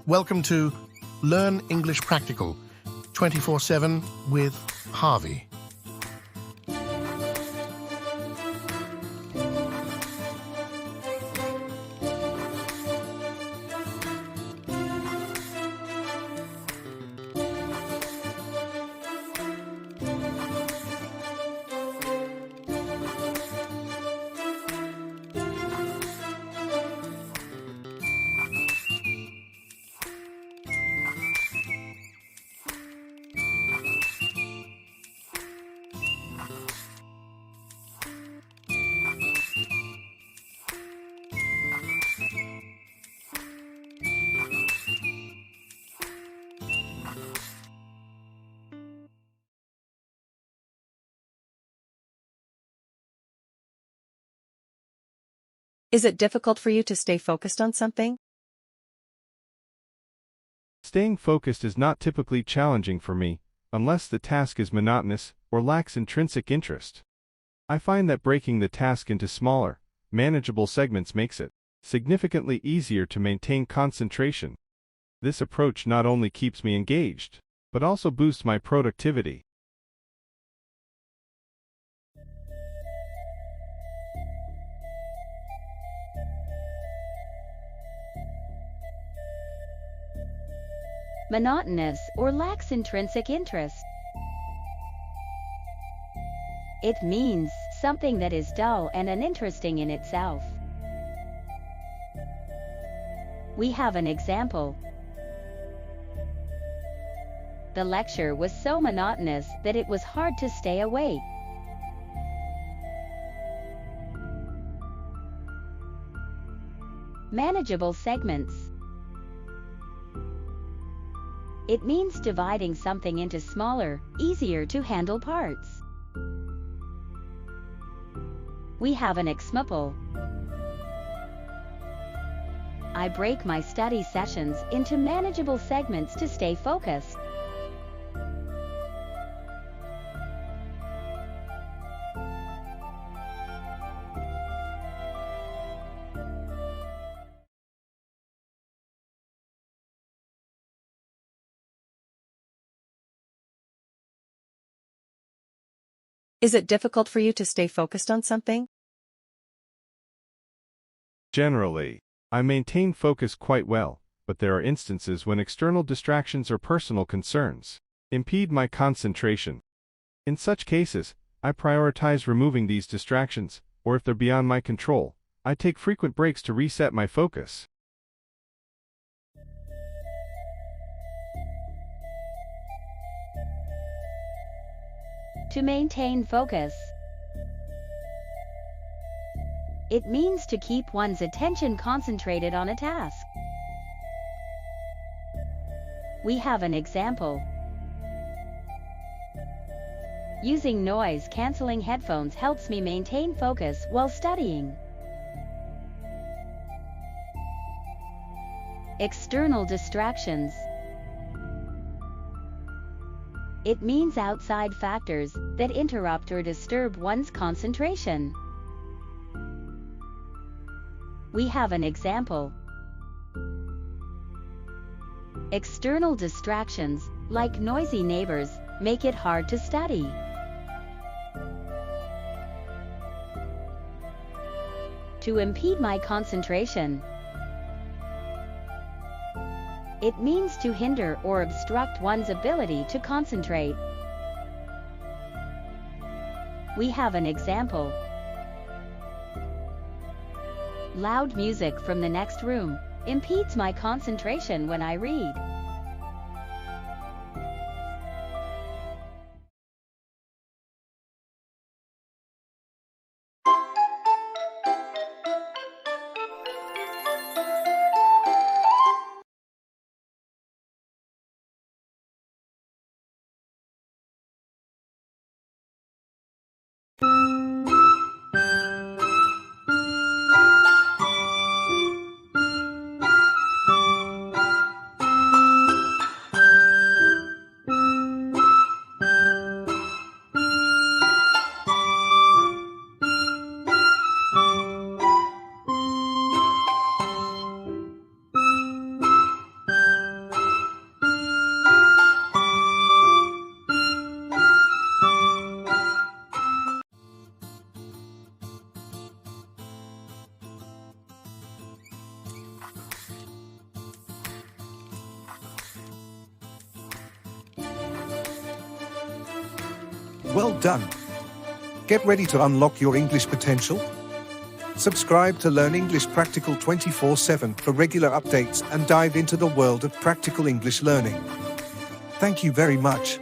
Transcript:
Welcome to Learn English Practical 24/7 with Harvey. Is it difficult for you to stay focused on something? Staying focused is not typically challenging for me, unless the task is monotonous or lacks intrinsic interest. I find that breaking the task into smaller, manageable segments makes it significantly easier to maintain concentration. This approach not only keeps me engaged, but also boosts my productivity. Monotonous or lacks intrinsic interest. It means something that is dull and uninteresting in itself. We have an example. The lecture was so monotonous that it was hard to stay awake. Manageable segments. It means dividing something into smaller, easier to handle parts. We have an example. I break my study sessions into manageable segments to stay focused. Is it difficult for you to stay focused on something? Generally, I maintain focus quite well, but there are instances when external distractions or personal concerns impede my concentration. In such cases, I prioritize removing these distractions, or if they're beyond my control, I take frequent breaks to reset my focus. To maintain focus. It means to keep one's attention concentrated on a task. We have an example. Using noise-canceling headphones helps me maintain focus while studying. External distractions. It means outside factors that interrupt or disturb one's concentration. We have an example. External distractions, like noisy neighbors, make it hard to study. To impede my concentration. It means to hinder or obstruct one's ability to concentrate. We have an example. Loud music from the next room impedes my concentration when I read. Well done. Get ready to unlock your English potential. Subscribe to Learn English Practical 24/7 for regular updates and dive into the world of practical English learning. Thank you very much.